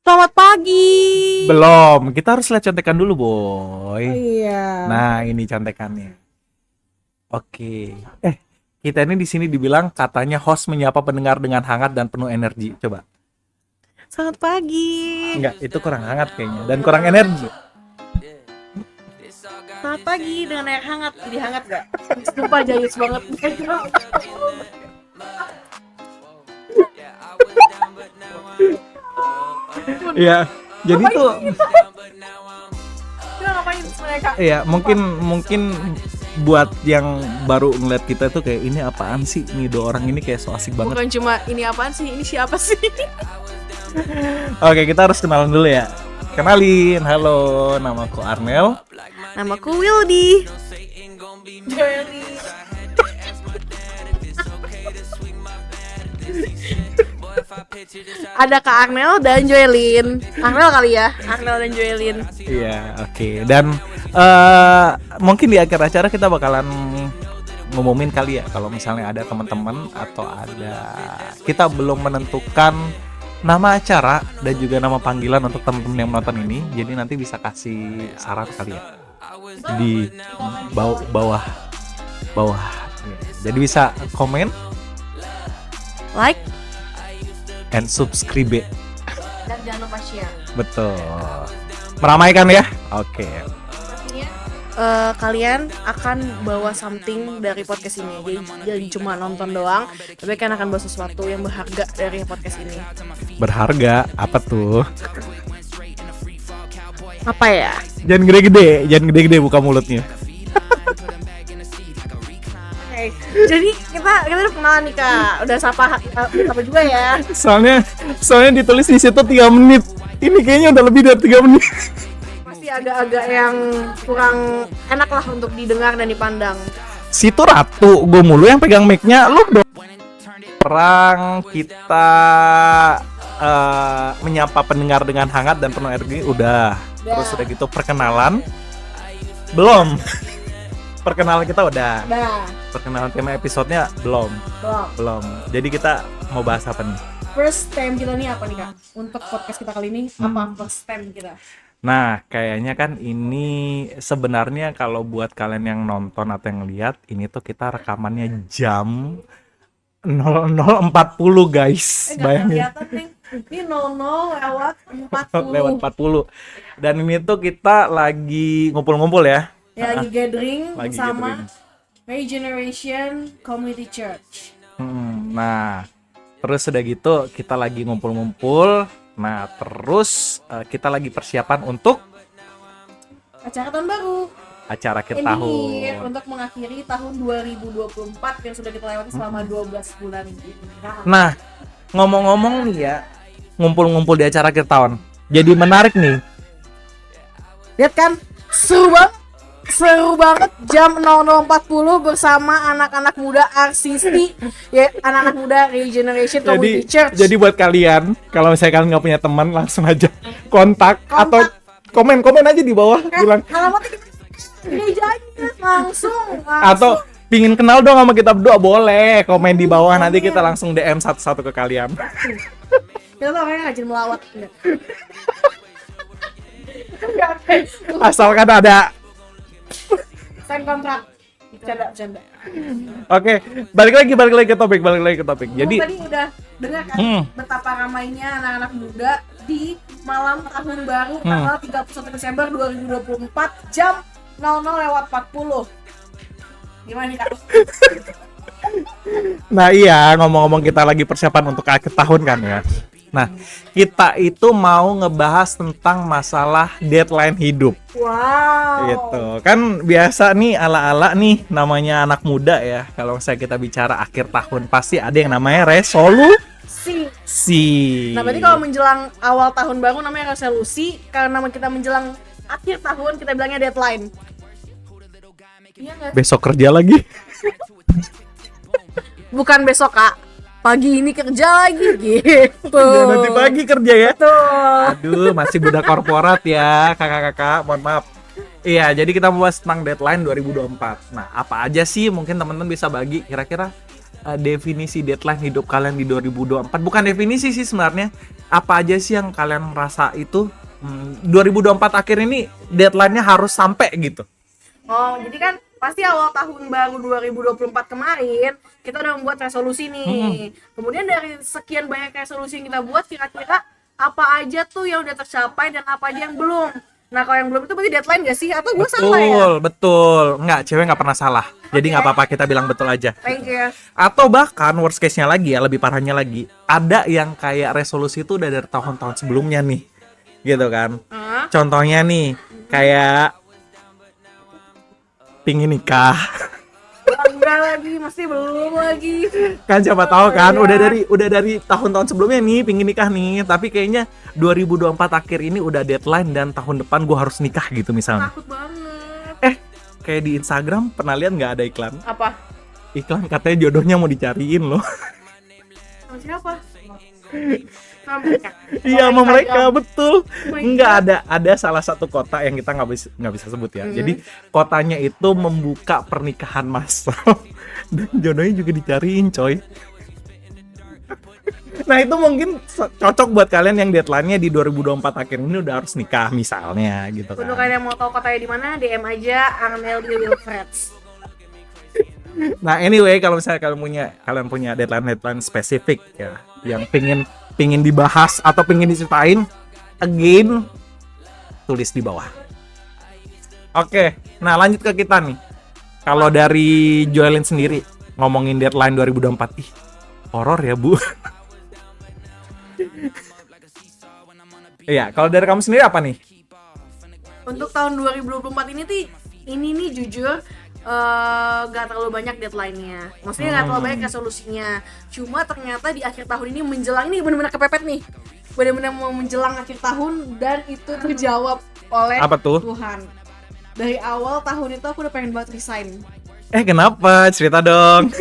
Selamat pagi. Belum, kita harus lihat contekan dulu, Boy. Iya. Nah, ini contekannya. Oke. Kita ini di sini dibilang katanya host menyapa pendengar dengan hangat dan penuh energi. Coba. Selamat pagi. Enggak, itu kurang hangat kayaknya dan kurang energi. Selamat pagi dengan air hangat. Jadi hangat gak? Sumpah jayus banget. Iya, jadi tuh Kita ngapain mereka? iya, mungkin buat yang baru ngeliat kita tuh kayak ini apaan sih? Nih dua orang ini kayak so asik banget. Bukan cuma ini apaan sih? Ini siapa sih? Oke, kita harus kenalan dulu ya. Kenalin, halo, namaku Arnel. Namaku Wildy. Joely. Ada Kak Arnel dan Joelyn. Arnel kali ya, Arnel dan Joelyn. Iya, oke. Dan mungkin di akhir acara kita bakalan ngumumin kali ya kalau misalnya ada teman-teman atau ada kita belum menentukan nama acara dan juga nama panggilan untuk teman-teman yang menonton ini. Jadi nanti bisa kasih saran kali ya di bawah. Jadi bisa komen, Like and subscribe. dan jangan lupa share. Betul. Meramaikan ya. Oke. Kalian akan bawa something dari podcast ini. Jadi cuma nonton doang, tapi kan akan bawa sesuatu yang berharga dari podcast ini. Berharga apa tuh? Apa ya? Jangan gede-gede buka mulutnya. Oke. Jadi kita udah kenalan nih Kak. Udah sapa juga ya. Soalnya ditulis di situ 3 menit. Ini kayaknya udah lebih dari 3 menit. Masih agak-agak yang kurang enak lah untuk didengar dan dipandang. Situ Ratu, gue mulu yang pegang mic-nya, lu dong. Perang kita menyapa pendengar dengan hangat dan penuh energi udah. Terus udah gitu perkenalan. Belum. Perkenalan kita udah. Perkenalan tema episodenya belum. Jadi kita mau bahas apa nih? First time kita nih apa nih Kak? Untuk podcast kita kali ini apa first time kita? Nah, kayaknya kan ini sebenarnya kalau buat kalian yang nonton atau yang lihat, ini tuh kita rekamannya jam 00.40 guys. Bayangin. Kelihatan nih. Ini 00 lewat 40. Lewat 40. Dan ini tuh kita lagi ngumpul-ngumpul ya. Ya lagi gathering Lagi sama gathering. Regeneration Community Church. Nah, terus udah gitu kita lagi ngumpul-ngumpul. Nah, terus kita lagi persiapan untuk Acara tahun baru. acara akhir Ini tahun. untuk mengakhiri tahun 2024 yang sudah kita lewati selama 12 bulan ini. Nah, ngomong-ngomong nih ya, ngumpul-ngumpul di acara akhir tahun. Jadi menarik nih. Lihat kan? Seru banget jam 00.40 bersama anak-anak muda RCC ya, anak-anak muda Regeneration Community Church. Jadi buat kalian, kalau misalnya kalian nggak punya teman, langsung aja kontak. Atau komen aja di bawah bilang Alamatnya gerejanya langsung. atau pingin kenal dong sama kita berdua, boleh komen di bawah, nanti kita langsung DM satu-satu ke kalian. Kita tuh orangnya rajin melawat. Asalkan ada. Sign kontrak. Bercanda. Oke, balik lagi ke topik. Jadi tadi udah dengar kan betapa ramainya anak-anak muda di malam tahun baru tanggal 31 Desember 2024 jam 00.40. Gimana nih Kak? nah iya, ngomong-ngomong kita lagi persiapan untuk akhir tahun kan ya. Nah, kita itu mau ngebahas tentang masalah deadline hidup. Wow. Gitu. Kan biasa nih ala-ala nih namanya anak muda ya. Kalau saya kita bicara akhir tahun pasti ada yang namanya resolusi. Nah, berarti kalau menjelang awal tahun baru namanya resolusi, karena kita menjelang akhir tahun kita bilangnya deadline. Iya nggak? Besok kerja lagi. Bukan besok Kak. Pagi ini kerja lagi gitu. Ya, nanti pagi kerja ya. Betul. Aduh, masih budak korporat ya, kakak-kakak. Mohon maaf. Iya, jadi kita mau bahas tentang deadline 2024. Nah, apa aja sih mungkin teman-teman bisa bagi kira-kira definisi deadline hidup kalian di 2024. Bukan definisi sih sebenarnya. Apa aja sih yang kalian merasa itu 2024 akhir ini deadline-nya harus sampai gitu. Oh, jadi kan pasti awal tahun baru 2024 kemarin kita udah membuat resolusi nih. Kemudian dari sekian banyak resolusi yang kita buat, kira-kira apa aja tuh yang udah tercapai dan apa aja yang belum. Nah, kalau yang belum itu berarti deadline gak sih? Atau gue salah ya? Betul. Enggak, cewek nggak pernah salah. Jadi nggak apa-apa, kita bilang betul aja. Thank you. Atau bahkan worst case-nya lagi ya, lebih parahnya lagi, ada yang kayak resolusi itu udah dari tahun-tahun sebelumnya nih. Gitu kan. Contohnya nih, kayak pingin nikah. Enggak lagi, masih belum lagi. Kan siapa tahu kan, udah dari tahun-tahun sebelumnya nih pingin nikah nih, tapi kayaknya 2024 akhir ini udah deadline dan tahun depan gue harus nikah gitu misalnya. Takut banget. Kayak di Instagram pernah lihat nggak ada iklan? Apa? Iklan katanya jodohnya mau dicariin loh. Sama siapa? Sama mereka. Iya, sama mereka, betul. Oh my Nggak ada salah satu kota yang kita nggak bisa sebut ya. Jadi kotanya itu membuka pernikahan massal dan jodohnya juga dicariin, coy. Nah, itu mungkin cocok buat kalian yang deadline-nya di 2024 akhir ini udah harus nikah misalnya gitu kan. Untuk kalian yang mau tahu kotanya di mana, DM aja Arnel di Wilfreds. Nah, anyway, kalau misalnya kalian punya deadline spesifik ya, yang pingin dibahas atau pingin diceritain, again, tulis di bawah. Oke, nah lanjut ke kita nih. Kalau dari Joelin sendiri ngomongin deadline 2024, horor ya, Bu. Iya, kalau dari kamu sendiri apa nih? Untuk tahun 2024 ini nih jujur gak terlalu banyak deadline-nya. Maksudnya gak terlalu banyak resolusinya. Cuma ternyata di akhir tahun ini menjelang, ini benar-benar kepepet nih. Benar-benar mau menjelang akhir tahun dan itu terjawab oleh Apa tuh? Tuhan. Dari awal tahun itu aku udah pengen banget resign. Kenapa? Cerita dong.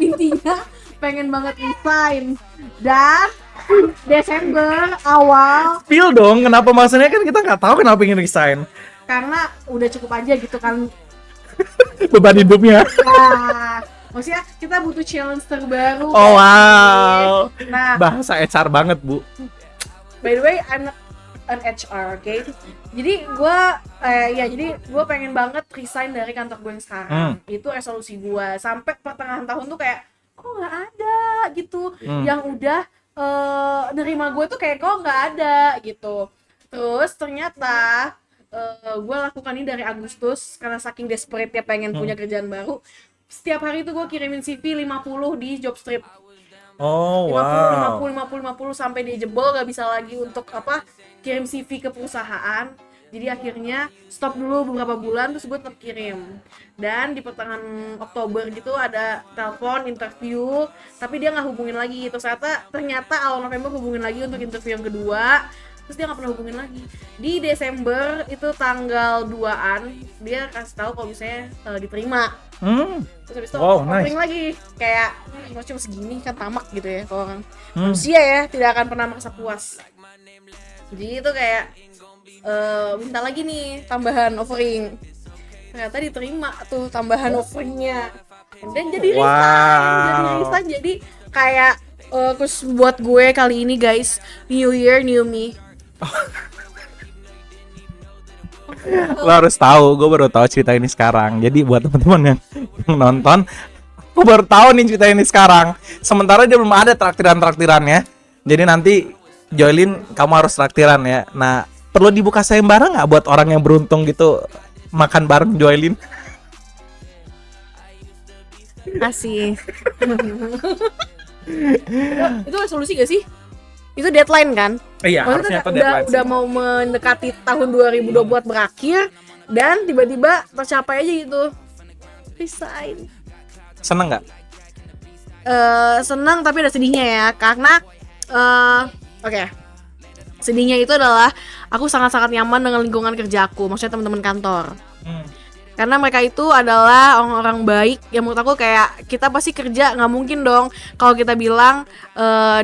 Intinya pengen banget resign. Dan Desember awal, Spill dong, kenapa maksudnya kan kita nggak tahu kenapa ingin resign. karena udah cukup aja gitu kan. Beban hidupnya. Nah, maksudnya kita butuh challenge terbaru. Oh wow. Nah, Bahasa HR banget, Bu. by the way, I'm not an HR, oke? Jadi gue pengen banget resign dari kantor gue yang sekarang. Itu resolusi gue. Sampai pertengahan tahun tuh kayak kok nggak ada gitu. Yang udah nerima gue tuh kayak kok nggak ada gitu. Terus ternyata gue lakukan ini dari Agustus karena saking desperate-nya pengen punya kerjaan baru. Setiap hari itu gue kirimin CV 50 di Jobstrip. Oh wow. 50 sampai dia jebol, gak bisa lagi untuk kirim CV ke perusahaan. Jadi akhirnya stop dulu beberapa bulan, terus gue tetap kirim. Dan di pertengahan Oktober gitu ada telepon interview, tapi dia nggak hubungin lagi. Terus ternyata awal November hubungin lagi untuk interview yang kedua, terus dia nggak pernah hubungin lagi. Di Desember itu tanggal 2-an dia kasih tahu kalau misalnya diterima. Terus habis itu offering lagi kayak cuma segini kan, tamak gitu ya kalau orang manusia ya, tidak akan pernah merasa puas. Jadi itu kayak minta lagi nih tambahan offering, ternyata diterima tuh tambahan offeringnya, dan jadi resign. Jadi kayak terus buat gue kali ini guys, new year new me. Lo harus tahu, gue baru tahu cerita ini sekarang. Jadi buat teman-teman yang nonton, gue baru tahu nih cerita ini sekarang. Sementara dia belum ada traktirannya. Jadi nanti Joelin, kamu harus traktiran ya. Nah, perlu dibuka sayembara nggak buat orang yang beruntung gitu makan bareng Joelin? Asih. Itu resolusi gak sih? Itu deadline kan? Iya, harusnya itu deadline. Udah mau mendekati tahun 2024 berakhir dan tiba-tiba tercapai aja gitu. Resign. Seneng nggak? Senang tapi ada sedihnya ya, karena sedihnya itu adalah aku sangat-sangat nyaman dengan lingkungan kerja aku, maksudnya teman-teman kantor. Karena mereka itu adalah orang-orang baik yang menurut aku kayak kita pasti kerja, nggak mungkin dong kalau kita bilang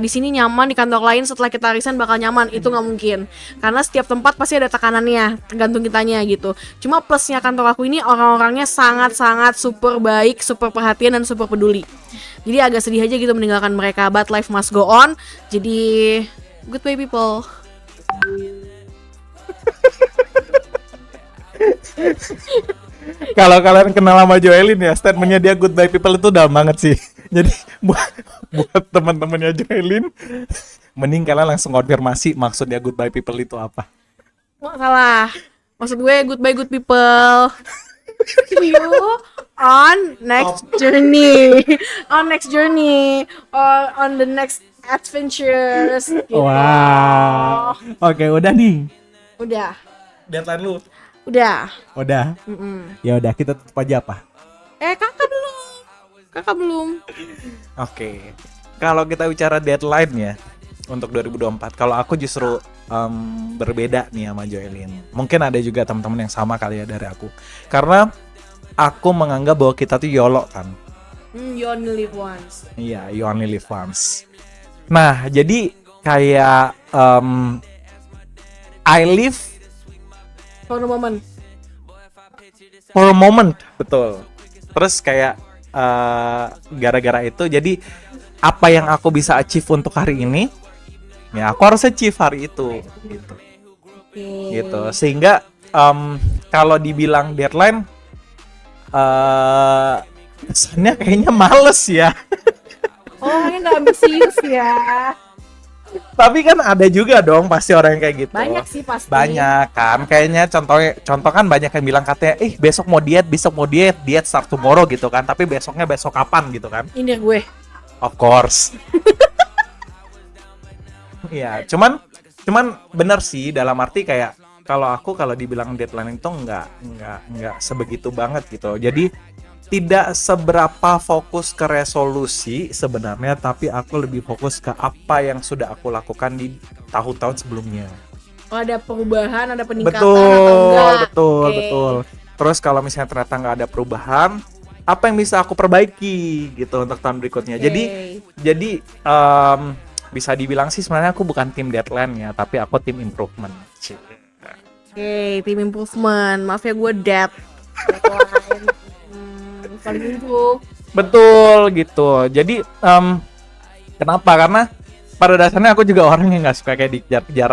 di sini nyaman, di kantor lain setelah kita resign bakal nyaman, itu nggak mungkin. Karena setiap tempat pasti ada tekanannya, tergantung kitanya gitu. Cuma plusnya kantor aku ini orang-orangnya sangat-sangat super baik, super perhatian dan super peduli. Jadi agak sedih aja gitu meninggalkan mereka, but life must go on. Jadi goodbye people. Kalau kalian kenal sama Joelyn ya, statementnya dia goodbye people itu dalam banget sih. Jadi buat teman-temannya Joelyn, mending kalian langsung konfirmasi maksudnya goodbye people itu apa. Nggak salah. Maksud gue goodbye good people. See you on next journey. On next journey. Or on the next adventures. Gitu. Wow. Oke, udah nih. Udah. Deadline lu. Udah. Udah. Ya udah, kita tutup aja apa? Kakak belum. Kakak belum. Oke. Kalau kita bicara deadline ya untuk 2024, kalau aku justru berbeda nih sama Joelyn. Mungkin ada juga teman-teman yang sama kali ya dari aku. Karena aku menganggap bahwa kita tuh YOLO kan. You only live once. Iya, you only live once. Nah, jadi kayak I live For the moment. for a moment, betul. Terus kayak gara-gara itu, jadi apa yang aku bisa achieve untuk hari ini, ya aku harus achieve hari itu, gitu. Gitu. Sehingga kalau dibilang deadline, kesannya kayaknya males ya. Orangnya nggak ambisius ya. Tapi kan ada juga dong pasti orang yang kayak gitu. Banyak sih pasti. Banyak kan. Kayaknya contoh kan banyak yang bilang katanya, besok mau diet, diet start tomorrow gitu kan. Tapi besoknya besok kapan gitu kan. Ini gue. Of course. Iya, cuman bener sih dalam arti kayak kalau dibilang deadline itu nggak sebegitu banget gitu. Jadi tidak seberapa fokus ke resolusi sebenarnya, tapi aku lebih fokus ke apa yang sudah aku lakukan di tahun-tahun sebelumnya. Oh, ada perubahan, ada peningkatan atau enggak? Betul. Terus kalau misalnya ternyata nggak ada perubahan, apa yang bisa aku perbaiki gitu untuk tahun berikutnya. Jadi bisa dibilang sih sebenarnya aku bukan tim deadline ya, tapi aku tim improvement. Tim improvement. Maaf ya gue paling improve. Betul gitu. Jadi kenapa? Karena pada dasarnya aku juga orang yang nggak suka kayak dikejar-kejar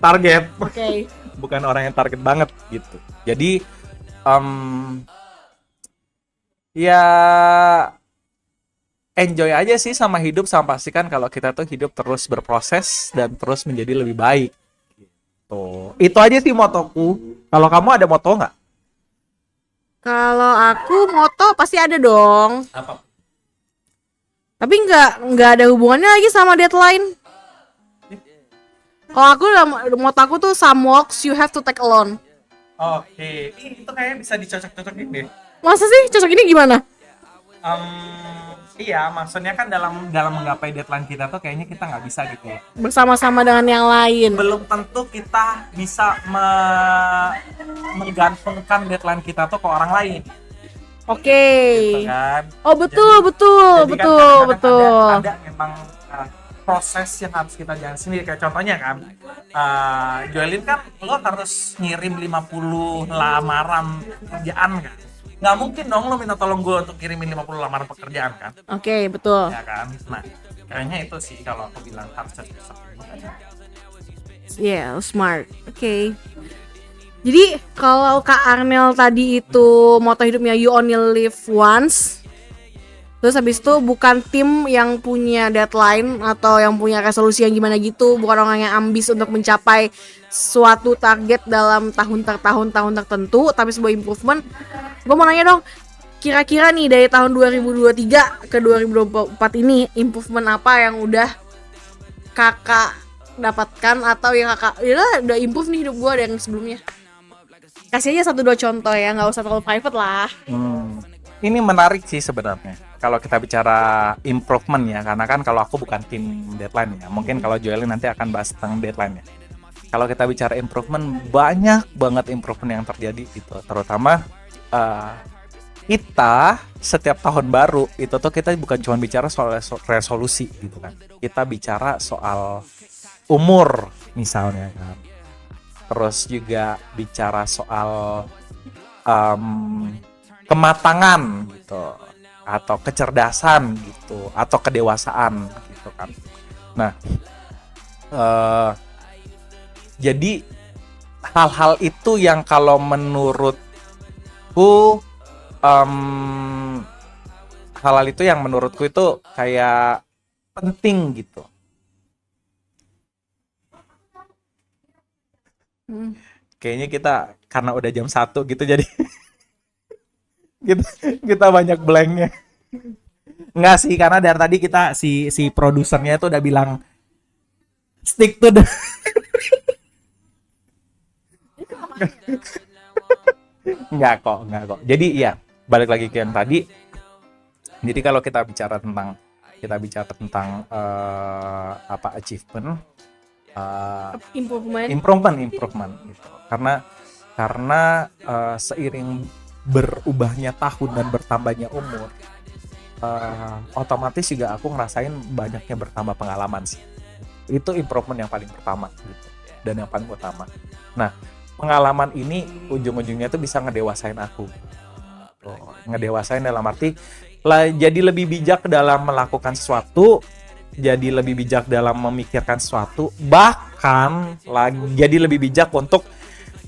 target. Oke. Bukan orang yang target banget gitu. Jadi ya enjoy aja sih sama hidup, sama pastikan kalau kita tuh hidup terus berproses dan terus menjadi lebih baik. Gitu. Itu aja sih motoku. Kalau kamu ada moto nggak? Kalau aku moto pasti ada dong. Apa? Tapi nggak ada hubungannya lagi sama deadline. Kalau aku moto aku tuh some walks you have to take alone. Oke, itu kayaknya bisa dicocok-cocokin deh. Masa sih cocok ini gimana? Iya, maksudnya kan dalam menggapai deadline kita tuh kayaknya kita nggak bisa gitu. Bersama-sama dengan yang lain. Belum tentu kita bisa menggantungkan deadline kita tuh ke orang lain. Oke. Gitu kan. Oh betul. Jadi kan ada memang proses yang harus kita jalan sendiri. Kayak contohnya kan, Joelyn kan lo harus ngirim 50 lamaran pekerjaan kan. Nggak mungkin dong lo minta tolong gue untuk kirimin 50 lamaran pekerjaan kan. Oke, betul. Ya kan. Nah, kayaknya itu sih kalau aku bilang harus cocok. Yeah, smart. Oke. Jadi kalau Kak Arnel tadi itu moto hidupnya you only live once. Terus habis itu bukan tim yang punya deadline atau yang punya resolusi yang gimana gitu, bukan orang yang ambis untuk mencapai suatu target dalam tahun tertentu, tapi sebuah improvement. Gue mau nanya dong, kira-kira nih dari tahun 2023 ke 2024 ini improvement apa yang udah kakak dapatkan atau yang kakak udah improve nih hidup gue dari yang sebelumnya? Kasih aja 1-2 contoh ya, nggak usah terlalu private lah. Ini menarik sih sebenarnya kalau kita bicara improvement ya, karena kan kalau aku bukan tim deadline ya, mungkin kalau Joelyn nanti akan bahas tentang deadline ya. kalau kita bicara improvement, banyak banget improvement yang terjadi gitu. Terutama kita setiap tahun baru itu tuh kita bukan cuma bicara soal resolusi gitu kan. Kita bicara soal umur misalnya kan. Terus juga bicara soal kematangan gitu, atau kecerdasan gitu, atau kedewasaan gitu kan. Nah, jadi hal-hal itu yang kalau menurutku hal-hal itu yang menurutku itu kayak penting gitu. Kayaknya kita karena udah jam 1 gitu jadi kita banyak blanknya. Enggak sih, karena dari tadi kita si produsernya itu udah bilang stick to the enggak kok. Jadi ya, balik lagi ke yang tadi. Jadi kalau kita bicara tentang achievement, improvement gitu. Karena seiring berubahnya tahun dan bertambahnya umur, otomatis juga aku ngerasain banyaknya bertambah pengalaman sih. Itu improvement yang paling pertama gitu, dan yang paling utama. Nah, pengalaman ini ujung-ujungnya tuh bisa ngedewasain aku. Ngedewasain dalam arti jadi lebih bijak dalam melakukan sesuatu, jadi lebih bijak dalam memikirkan sesuatu, bahkan jadi lebih bijak untuk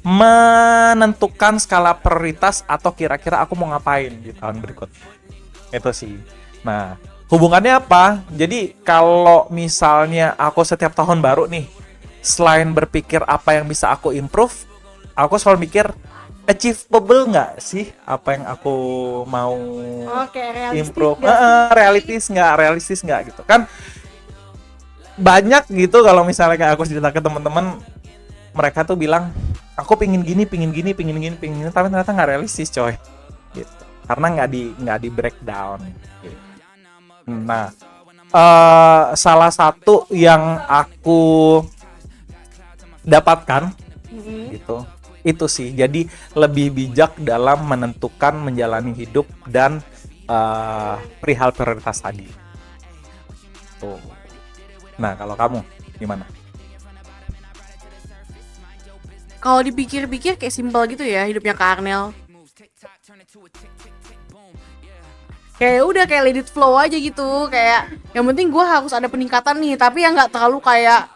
menentukan skala prioritas atau kira-kira aku mau ngapain di tahun berikutnya. Itu sih. Nah, hubungannya apa? Jadi kalau misalnya aku setiap tahun baru nih, selain berpikir apa yang bisa aku improve, aku selalu mikir achievable nggak sih apa yang aku mau improve. Realistis nggak gitu kan. Banyak gitu kalau misalnya kayak aku cerita ke teman-teman, mereka tuh bilang aku pingin gini, tapi ternyata nggak realistis coy, gitu. Karena nggak di breakdown. Gitu. Nah, salah satu yang aku dapatkan gitu, itu sih. Jadi lebih bijak dalam menentukan menjalani hidup dan perihal prioritas tadi. Tuh. Nah, kalau kamu gimana? Kalau dipikir-pikir kayak simpel gitu ya hidupnya Kak Arnel. Kayak udah kayak let it flow aja gitu. Kayak yang penting gue harus ada peningkatan nih, tapi yang nggak terlalu kayak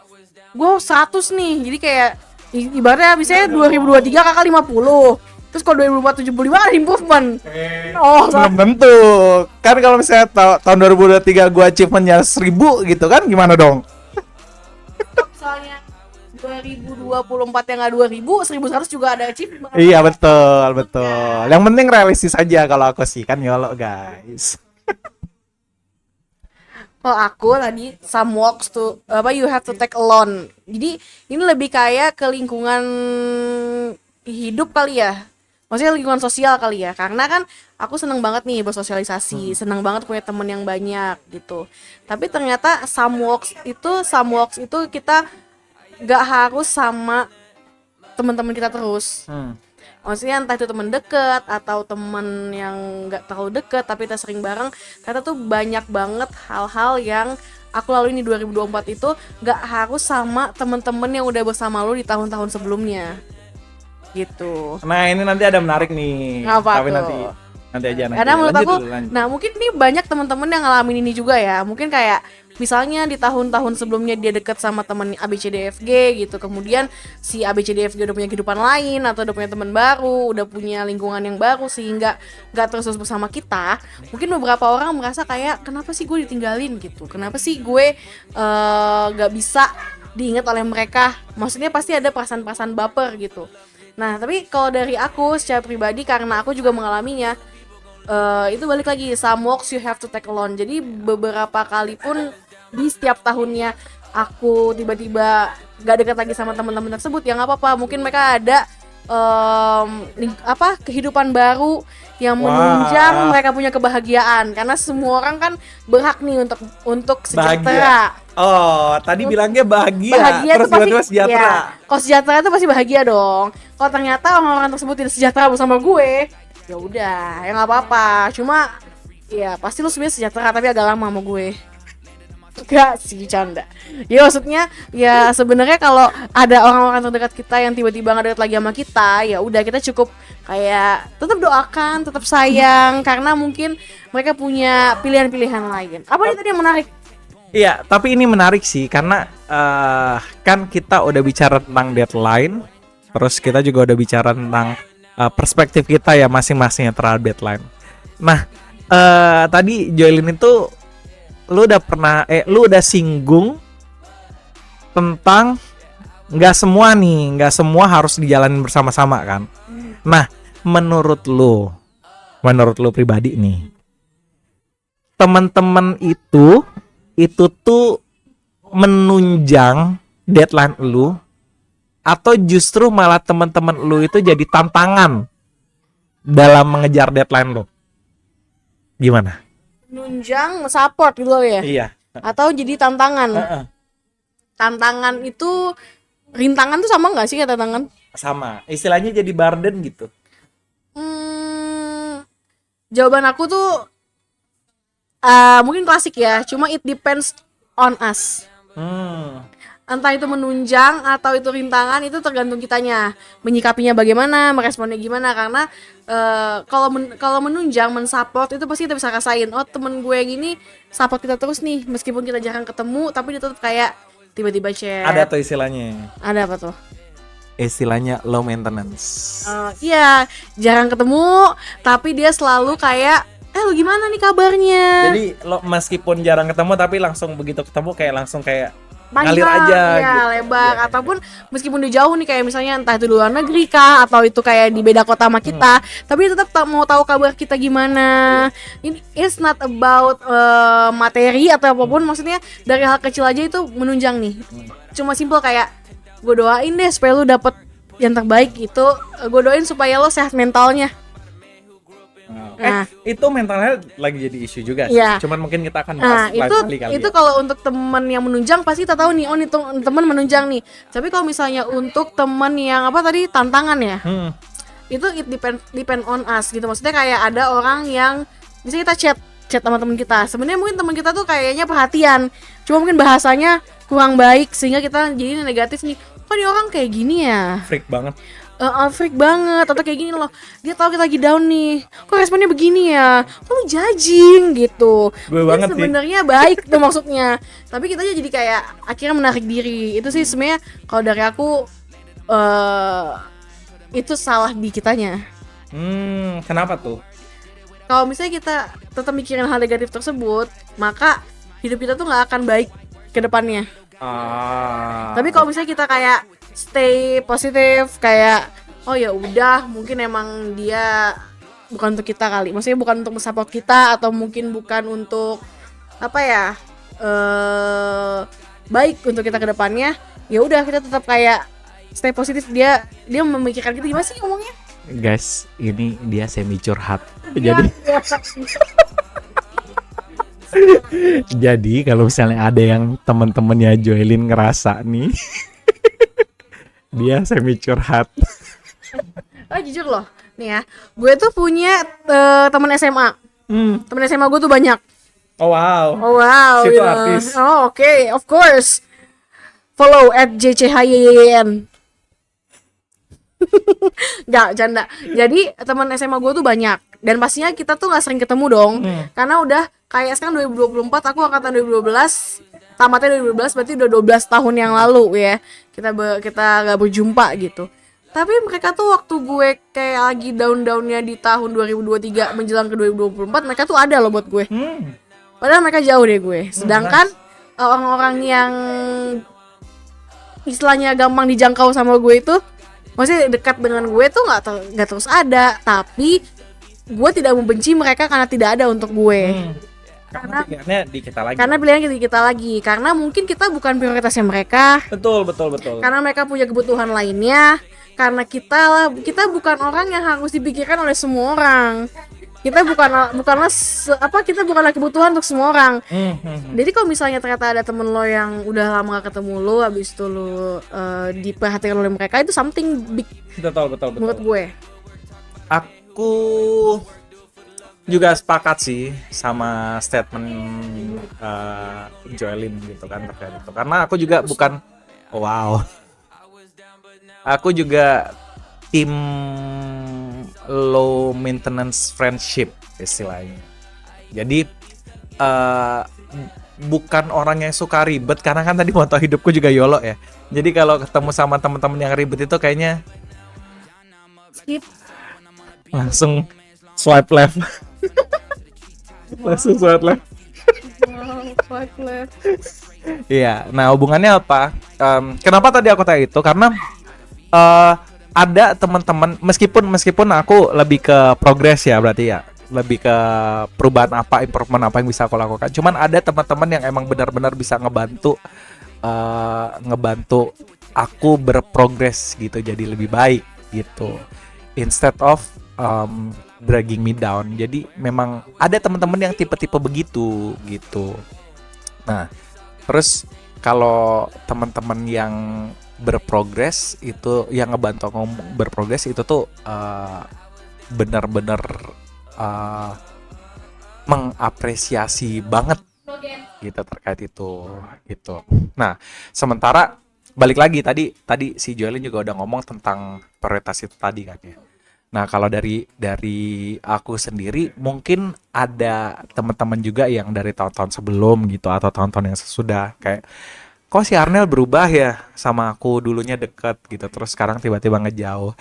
gue 100 nih. Jadi kayak ibaratnya misalnya 2023 kakak 50. Terus kalau 2075 ada improvement. Belum tentu. Kan kalau misalnya tahun 2023 gue achievementnya 1000 gitu kan, gimana dong? Soalnya 2024 yang nggak 2000, 1100 juga ada achievement. Iya betul. Yang penting realistis aja kalau aku sih, kan YOLO guys. Kalau aku tadi some walks to you have to take alone. Jadi ini lebih kayak ke lingkungan hidup kali ya. Maksudnya lingkungan sosial kali ya. Karena kan aku seneng banget nih bersosialisasi, seneng banget punya temen yang banyak gitu. Tapi ternyata some walks itu kita gak harus sama teman-teman kita terus. Maksudnya entah itu teman dekat atau teman yang gak terlalu dekat tapi kita sering bareng, ternyata tuh banyak banget hal-hal yang aku lalui di 2024 itu gak harus sama teman-teman yang udah bersama lu di tahun-tahun sebelumnya gitu. Nah ini nanti ada menarik nih. Apa tapi tuh? nanti aja. Karena menurut aku, nah mungkin ini banyak teman-teman yang ngalamin ini juga ya. Mungkin kayak misalnya di tahun-tahun sebelumnya dia deket sama temen ABCDFG gitu, kemudian si ABCDFG udah punya kehidupan lain atau udah punya teman baru, udah punya lingkungan yang baru sehingga gak terus bersama kita. Mungkin beberapa orang merasa kayak kenapa sih gue ditinggalin gitu, kenapa sih gue gak bisa diingat oleh mereka. Maksudnya pasti ada perasaan-perasaan baper gitu. Nah tapi kalau dari aku secara pribadi, karena aku juga mengalaminya, itu balik lagi, some walks you have to take alone. Jadi beberapa kali pun di setiap tahunnya aku tiba-tiba gak dekat lagi sama teman-teman tersebut, ya nggak apa-apa. Mungkin mereka ada kehidupan baru yang menunjang mereka punya kebahagiaan, karena semua orang kan berhak nih untuk sejahtera. Oh, tadi bilangnya bahagia Bahagia terus tuh pasti tiba-tiba sejahtera. ya, kalau sejahtera itu pasti bahagia dong. Kalau ternyata orang-orang tersebut tidak sejahtera bersama gue, ya udah, ya nggak apa-apa. Cuma ya pasti lu sebenarnya sejahtera tapi agak lama sama gue. Enggak sih, canda. Ya maksudnya ya sebenarnya kalau ada orang-orang terdekat kita yang tiba-tiba nggak dekat lagi sama kita, ya udah kita cukup kayak tetap doakan, tetap sayang karena mungkin mereka punya pilihan-pilihan lain. Apa nih tadi yang menarik? Iya, tapi ini menarik sih karena kan kita udah bicara tentang deadline, terus kita juga udah bicara tentang perspektif kita ya masing-masingnya terhadap deadline. Nah, tadi Joelin itu lu udah singgung tentang nggak semua harus dijalanin bersama-sama kan. Nah, menurut lu pribadi nih, teman-teman itu tuh menunjang deadline lu atau justru malah teman-teman lu itu jadi tantangan dalam mengejar deadline lu? Gimana? Nunjang, support gitu loh ya. Iya. Atau jadi tantangan. Tantangan itu rintangan tuh sama nggak sih kayak tantangan? Sama. Istilahnya jadi burden gitu. Jawaban aku tuh mungkin klasik ya. Cuma it depends on us. Entah itu menunjang atau itu rintangan, itu tergantung kitanya menyikapinya bagaimana, meresponnya gimana. Karena kalau menunjang, mensupport itu pasti kita bisa rasain. Oh, temen gue yang gini support kita terus nih, meskipun kita jarang ketemu, tapi dia tetap kayak tiba-tiba chat. Ada tuh istilahnya. Ada apa tuh? Istilahnya low maintenance. Iya, jarang ketemu, tapi dia selalu kayak lu gimana nih kabarnya? Jadi lo meskipun jarang ketemu tapi langsung begitu ketemu kayak langsung kayak Panjang, ngalir aja ya, gitu. lebar. Ataupun meskipun dia jauh nih, kayak misalnya entah itu di luar negeri kah, atau itu kayak di beda kota sama kita, tapi dia tetap mau tahu kabar kita gimana. Ini it's not about materi atau apapun, maksudnya dari hal kecil aja itu menunjang nih. Cuma simple kayak gue doain deh supaya lu dapet yang terbaik gitu. Gue doain supaya lo sehat mentalnya. Itu mentalnya lagi jadi isu juga sih. Iya. Cuman mungkin kita akan bahas kali itu ya. kalau untuk teman yang menunjang pasti kita tahu nih, oh nih teman menunjang nih. Tapi kalau misalnya untuk teman yang apa tadi, tantangan ya, itu it depend on us gitu. Maksudnya kayak ada orang yang bisa kita chat sama teman kita. Sebenarnya mungkin teman kita tuh kayaknya perhatian, cuma mungkin bahasanya kurang baik sehingga kita jadi negatif nih. Kok dia orang kayak gini ya? Freak banget. Freak banget, atau kayak gini loh, dia tahu kita lagi down nih, kok responnya begini ya, kok lu judging gitu. Gue banget sih. Sebenarnya baik tuh maksudnya, tapi kita jadi kayak akhirnya menarik diri. Itu sih sebenarnya kalau dari aku itu salah di kitanya. Kenapa tuh? Kalau misalnya kita tetap mikirin hal negatif tersebut, maka hidup kita tuh nggak akan baik ke depannya. Tapi kalau misalnya kita kayak stay positif, kayak oh ya udah, mungkin emang dia bukan untuk kita kali, maksudnya bukan untuk mensupport kita, atau mungkin bukan untuk apa ya, baik untuk kita ke depannya, ya udah kita tetap kayak stay positif. Dia memikirkan kita, gimana sih ngomongnya? Guys, ini dia semi curhat. Jadi kalau misalnya ada yang teman-temannya Joelin ngerasa nih dia semi curhat. Jujur loh, nih ya, gue tuh punya teman SMA. Teman SMA gue tuh banyak. Oh wow. Situ artis. Oke, of course. Follow @jchyn. Nggak, canda. Jadi teman SMA gue tuh banyak, dan pastinya kita tuh nggak sering ketemu dong, karena udah kayak sekarang 2024, aku angkatan 2012, tamatnya 2012, berarti udah 12 tahun yang lalu ya kita nggak berjumpa gitu. Tapi mereka tuh waktu gue kayak lagi down-downnya di tahun 2023 menjelang ke 2024, mereka tuh ada loh buat gue. Padahal mereka jauh deh gue. Sedangkan orang-orang yang istilahnya gampang dijangkau sama gue itu, maksudnya dekat dengan gue tuh nggak terus ada, tapi gue tidak membenci mereka karena tidak ada untuk gue. Karena pilihannya di kita lagi. Karena pilihannya di kita lagi. Karena mungkin kita bukan prioritasnya mereka. Betul. Karena mereka punya kebutuhan lainnya. Karena kita bukan orang yang harus dipikirkan oleh semua orang. kita bukanlah kebutuhan untuk semua orang. Jadi kalau misalnya ternyata ada temen lo yang udah lama gak ketemu lo, habis itu lo diperhatikan oleh mereka, itu something big. Betul. Menurut gue. Aku juga sepakat sih sama statement Joelin gitu kan terkait itu. Karena aku juga aku juga tim low maintenance friendship istilahnya. Jadi bukan orang yang suka ribet, karena kan tadi moto hidupku juga YOLO ya. Jadi kalau ketemu sama teman-teman yang ribet itu kayaknya Skip. langsung swipe left. Langsung swipe left. Swipe left. Iya, nah hubungannya apa? Kenapa tadi aku tanya itu? Karena ada teman-teman, meskipun aku lebih ke progres ya, berarti ya lebih ke perubahan apa, improvement apa yang bisa aku lakukan. Cuman ada teman-teman yang emang benar-benar bisa ngebantu aku berprogres gitu, jadi lebih baik gitu. Instead of dragging me down. Jadi memang ada teman-teman yang tipe-tipe begitu gitu. Nah, terus kalau teman-teman yang berprogres itu, yang ngebantu berprogres itu tuh benar-benar mengapresiasi banget gitu terkait itu gitu. Nah, sementara balik lagi tadi si Joelin juga udah ngomong tentang prioritas itu tadi kan ya. Nah, kalau dari aku sendiri, mungkin ada teman-teman juga yang dari tahun-tahun sebelum gitu atau tahun-tahun yang sesudah, kayak kok si Arnel berubah ya, sama aku dulunya deket gitu, terus sekarang tiba-tiba ngejauh.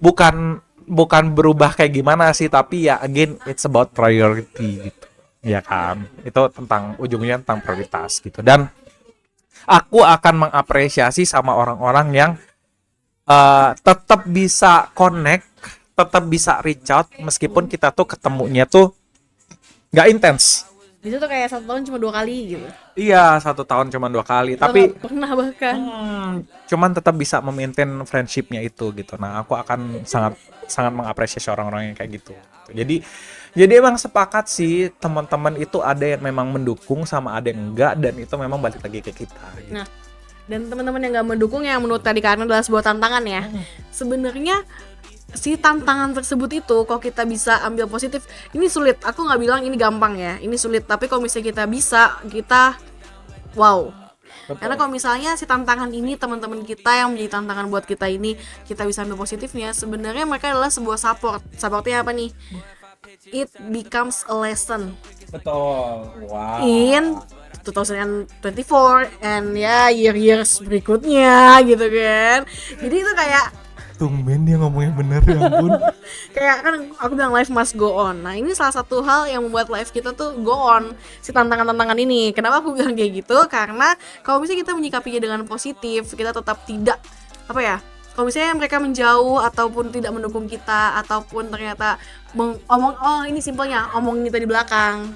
Bukan berubah kayak gimana sih, tapi ya again it's about priority gitu. Ya kan? Itu tentang ujungnya tentang prioritas gitu. Dan aku akan mengapresiasi sama orang-orang yang tetap bisa connect, tetap bisa reach out meskipun kita tuh ketemunya tuh nggak intens. Itu tuh kayak 1 tahun cuma 2 kali gitu. Iya, 1 tahun cuma 2 kali, tapi pernah bahkan cuman tetap bisa memaintain friendshipnya itu gitu. Nah, aku akan sangat mengapresiasi orang-orang yang kayak gitu. Jadi emang sepakat sih, teman-teman itu ada yang memang mendukung sama ada yang enggak, dan itu memang balik lagi ke kita gitu. Nah, dan teman-teman yang nggak mendukung, yang menurut tadi karena adalah sebuah tantangan ya. Sebenarnya si tantangan tersebut itu, kalau kita bisa ambil positif, ini sulit. Aku nggak bilang ini gampang ya, ini sulit. Tapi kalau misalnya kita bisa, kita wow. Betul. Karena kalau misalnya si tantangan ini, teman-teman kita yang menjadi tantangan buat kita ini, kita bisa ambil positifnya. Sebenarnya mereka adalah sebuah support. Supportnya apa nih? It becomes a lesson. Betul. Wow. In 2024 and ya years berikutnya gitu kan. Jadi itu kayak tumben dia ngomongnya bener, ya ampun. Kayak kan aku bilang life must go on. Nah, ini salah satu hal yang membuat life kita tuh go on, si tantangan-tantangan ini. Kenapa aku bilang kayak gitu? Karena kalau misalnya kita menyikapinya dengan positif, kita tetap tidak kalau misalnya mereka menjauh ataupun tidak mendukung kita, ataupun ternyata ini simpelnya omongin kita di belakang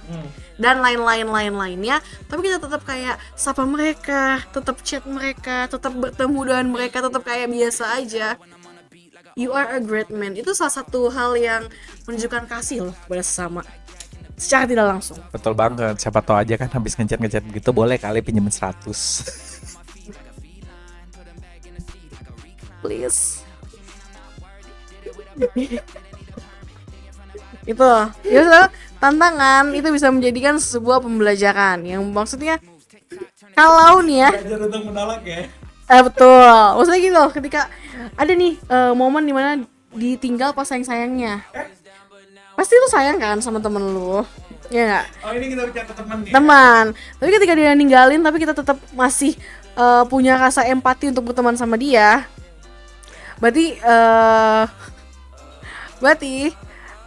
dan lainnya, tapi kita tetap kayak sapa mereka, tetap chat mereka, tetap bertemu dengan mereka, tetap kayak biasa aja. You are a great man. Itu salah satu hal yang menunjukkan kasih loh pada sesama, secara tidak langsung. Betul banget. Siapa tahu aja kan habis ngechat begitu, boleh kali pinjemin 100. Please. Itu ya, tantangan itu bisa menjadikan sebuah pembelajaran, yang maksudnya kalau nih ya, belajar untuk menolak ya. Betul. Maksudnya gitu loh, ketika ada nih momen dimana ditinggal pas sayang-sayangnya, pasti lu sayang kan sama temen lu, ya nggak? Oh, ini kita bicara teman ya? Teman. Tapi ketika dia ninggalin, tapi kita tetap masih punya rasa empati untuk berteman sama dia. Berarti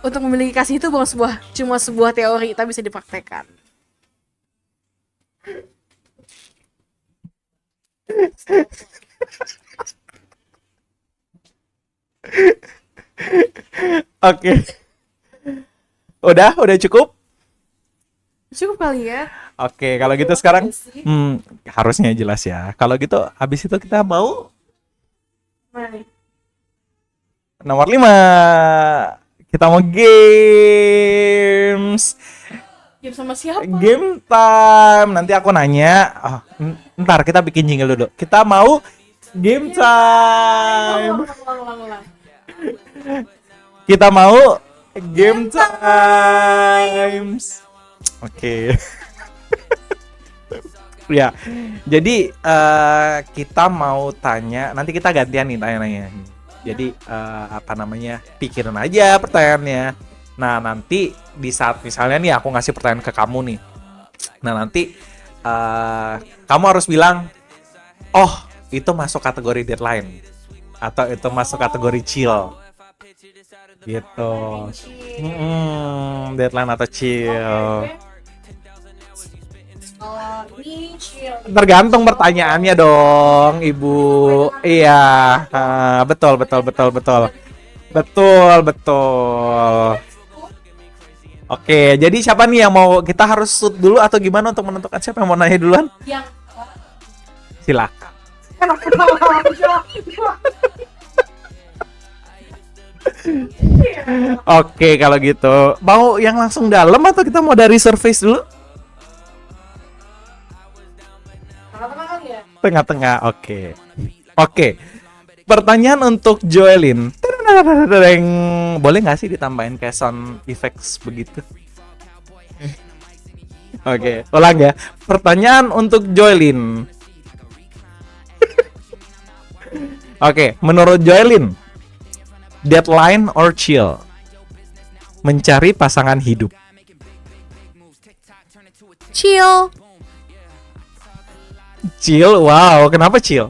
untuk memiliki kasih itu bukan cuma sebuah teori, tapi bisa dipraktekkan. Oke. Udah cukup? Cukup kali ya. Oke, kalau gitu sekarang harusnya jelas ya. Kalau gitu habis itu kita mau nomor 5. Kita mau games. Game sama siapa? Game time. Nanti aku nanya. Oh, ntar kita bikin jingle dulu. Kita mau game time. Ulang. Kita mau game times. Oke. Ya. Jadi kita mau tanya. Nanti kita gantian nih tanya-tanya. Jadi apa namanya? Pikirin aja pertanyaannya. Nah, nanti di saat misalnya nih aku ngasih pertanyaan ke kamu nih. Nah, nanti kamu harus bilang, "Oh, itu masuk kategori deadline." Atau itu masuk kategori chill. Gitu. Deadline atau chill. Ini chill. Tergantung pertanyaannya dong, Ibu. Iya, betul. Oke, jadi siapa nih yang mau, kita harus shoot dulu atau gimana untuk menentukan siapa yang mau nanya duluan? Yang Silakan. Oke, kalau gitu. Mau yang langsung dalam atau kita mau dari surface dulu? tengah-tengah kali ya? Tengah-tengah, oke. Oke. Pertanyaan untuk Joelin. Tadadadadadadeng. Boleh nggak sih ditambahin kayak sound effects begitu? Oke, ulang ya. Pertanyaan untuk Joelin. Oke, menurut Joelin, deadline or chill? Mencari pasangan hidup. Chill. Chill, wow. Kenapa chill?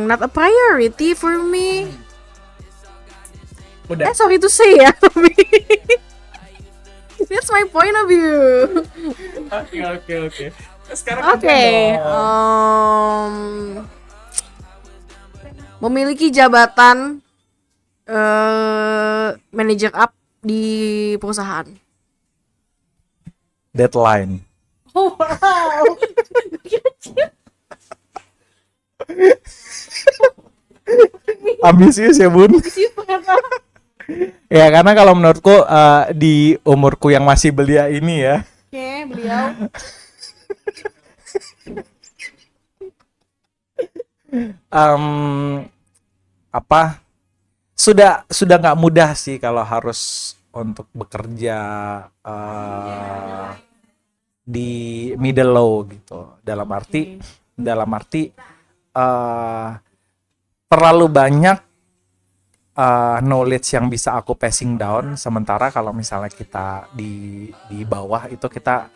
Not a priority for me. Udah. Sorry to say ya. That's my point of view. Oke. Sekarang Oke. Memiliki jabatan manager up di perusahaan. Deadline. Oh, wow. Ambisius ya, Bun. Ya, karena kalau menurutku di umurku yang masih belia ini ya. Oke, beliau. Apa? Sudah nggak mudah sih kalau harus untuk bekerja di middle low gitu. Dalam arti terlalu banyak knowledge yang bisa aku passing down, sementara kalau misalnya kita di bawah itu kita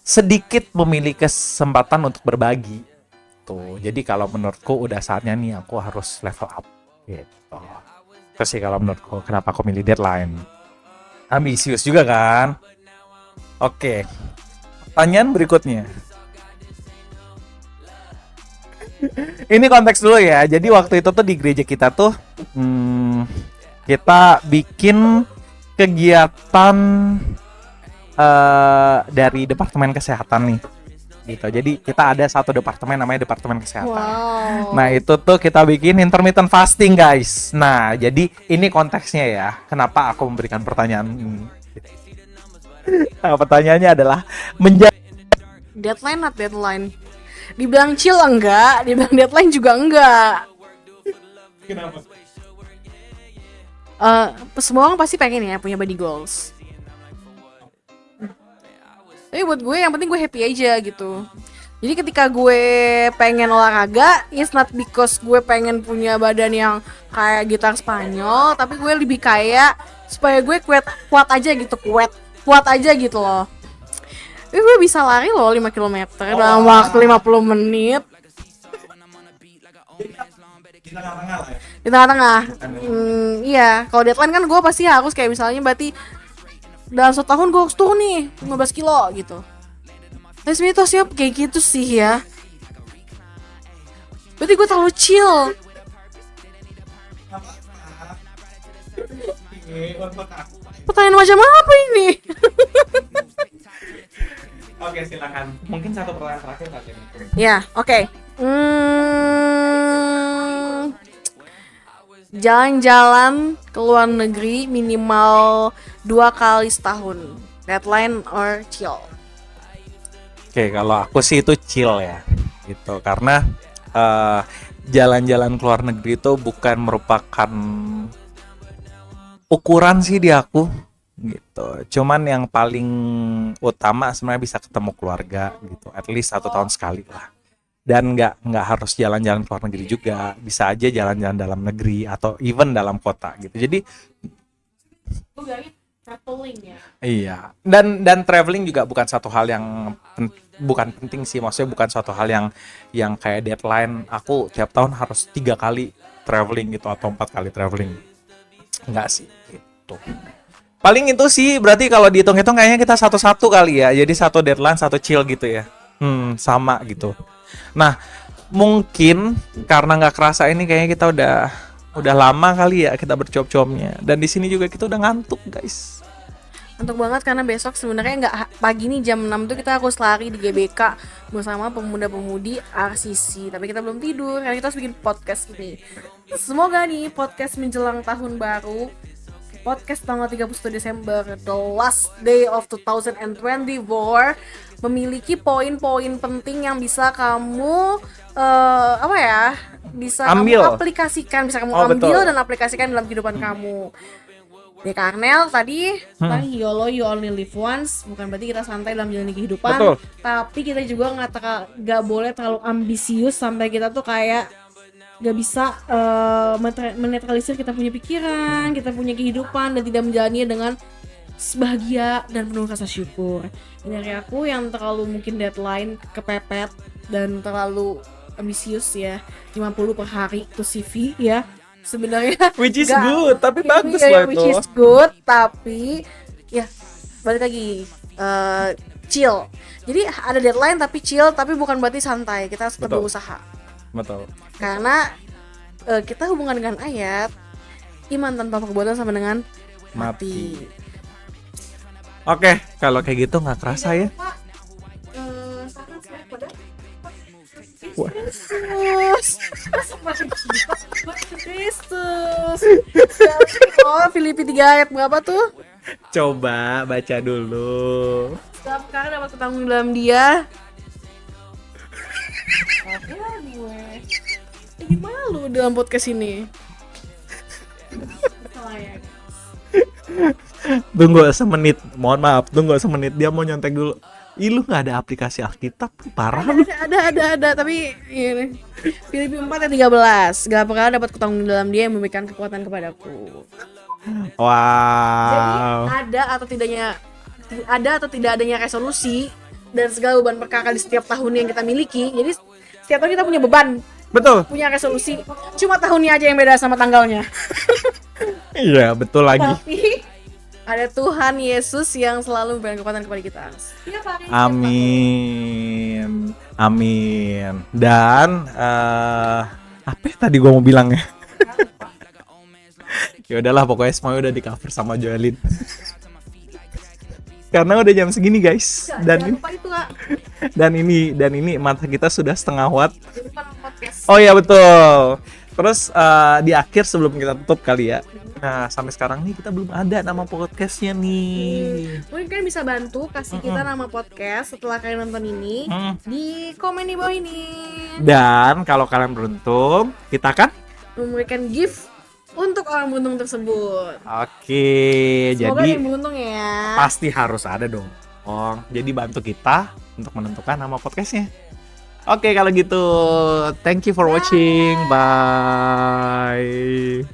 sedikit memiliki kesempatan untuk berbagi tuh. Jadi kalau menurutku udah saatnya nih aku harus level up gitu. Terus sih kalau menurutku kenapa aku milih deadline. Ambisius juga kan. Oke. Pertanyaan berikutnya. Ini konteks dulu ya. Jadi waktu itu tuh di gereja kita tuh kita bikin kegiatan dari departemen kesehatan nih. Gitu. Jadi kita ada satu departemen namanya departemen kesehatan. Wow. Nah, itu tuh kita bikin intermittent fasting, guys. Nah, jadi ini konteksnya ya. Kenapa aku memberikan pertanyaan ini? Nah, pertanyaannya adalah Deadline not deadline. Dibilang chill enggak, dibilang deadline juga enggak. Kenapa? Semua orang pasti pengen ya punya body goals. Tapi buat gue yang penting gue happy aja gitu. Jadi ketika gue pengen olahraga, it's not because gue pengen punya badan yang kayak gitar Spanyol, tapi gue lebih kayak supaya gue kuat aja gitu, kuat aja gitu loh. Gue bisa lari loh 5 km dalam waktu 50 menit. Di tengah-tengah. Iya, kalau deadline kan gue pasti harus kayak misalnya berarti dalam setahun gue harus turun nih 15 kilo gitu. Tapi sebenernya tuh siap kayak gitu sih ya. Berarti gue terlalu chill. Pertanyaan macam apa ini? Oke, silakan. Mungkin satu pertanyaan terakhir tadi. Ya, oke. jalan-jalan ke luar negeri minimal 2 kali setahun. Deadline or chill? Oke, kalau aku sih itu chill ya, gitu. Karena jalan-jalan ke luar negeri itu bukan merupakan ukuran sih di aku, gitu. Cuman yang paling utama sebenarnya bisa ketemu keluarga, gitu. At least 1 tahun sekali lah. Dan nggak harus jalan-jalan ke luar negeri juga, bisa aja jalan-jalan dalam negeri atau even dalam kota, gitu. Jadi Traveling ya. iya, dan traveling juga bukan satu hal yang bukan penting sih, maksudnya bukan suatu hal yang kayak deadline aku tiap tahun harus 3 kali traveling gitu atau 4 kali traveling, enggak sih gitu. Paling itu sih berarti kalau dihitung-hitung kayaknya kita satu-satu kali ya, jadi satu deadline satu chill gitu ya, sama gitu. Nah mungkin karena nggak kerasa ini kayaknya kita udah lama kali ya kita bercuap-cuapnya, dan di sini juga kita udah ngantuk guys. Ngantuk banget karena besok sebenarnya nggak pagi nih jam 6 tuh kita harus lari di GBK bersama pemuda-pemudi RCC, tapi kita belum tidur karena kita harus bikin podcast ini. Semoga nih podcast menjelang tahun baru, podcast tanggal 31 Desember, the last day of 2024, memiliki poin-poin penting yang bisa kamu bisa Ambil. kamu aplikasikan, bisa kamu ambil betul. dan aplikasikan dalam kehidupan kamu. Dek Arnel tadi tentang YOLO, you only live once, bukan berarti kita santai dalam menjalani kehidupan. Betul. Tapi kita juga nggak boleh terlalu ambisius sampai kita tuh kayak gak bisa menetralisir kita punya pikiran, kita punya kehidupan, dan tidak menjalaninya dengan bahagia dan penuh rasa syukur. Ini dari aku yang terlalu mungkin deadline kepepet dan terlalu ambisius ya, 50 per hari tuh CV ya. Sebenarnya Which is nggak- good, tapi bagus iya, loh which itu. is good, tapi ya balik lagi chill. Jadi ada deadline tapi chill, tapi bukan berarti santai. Kita harus tetap Betul. berusaha. Betul. Karena kita hubungan dengan ayat, iman tanpa perbuatan sama dengan mati. Oke, kalau kayak gitu nggak kerasa ya. Wah. Kristus. Oh, Filipi 3 ayat berapa tuh? Coba baca dulu. Setiap perkara dapat kutanggung dalam Dia. Apa gue? Ini malu dalam podcast ini. Salah ya. Tunggu semenit, mohon maaf, tunggu semenit, dia mau nyontek dulu. Ih, lu nggak ada aplikasi Alkitab, parah lu. Ada, tapi ini Filipi 4 ayat 13. Segala perkara dapat kutanggung dalam Dia yang memberikan kekuatan kepadaku. Jadi Wow. ada atau tidak adanya resolusi dan segala beban perkara di setiap tahun yang kita miliki. Jadi setiap tahun kita punya beban, Betul. punya resolusi. Cuma tahunnya aja yang beda sama tanggalnya. Iya, betul lagi. Tapi ada Tuhan Yesus yang selalu memberikan kekuatan kepada kita. Amin. Amin. Dan apa ya tadi gua mau bilang ya? Ya udahlah, pokoknya semuanya udah di cover sama Joelin. Karena udah jam segini guys. Jangan lupa itu Kak, Dan ini mata kita sudah setengah watt. di depan podcast. Oh iya betul. Terus di akhir sebelum kita tutup kali ya. Nah sampai sekarang nih kita belum ada nama podcastnya nih. Mungkin kalian bisa bantu kasih kita nama podcast setelah kalian nonton ini Mm. di komen di bawah ini. Dan kalau kalian beruntung, kita kan? Memberikan gift untuk orang beruntung tersebut. Oke, Semoga ada jadi yang beruntung ya. pasti harus ada dong. Jadi bantu kita untuk menentukan nama podcastnya. Oke kalau gitu, thank you for watching. Bye.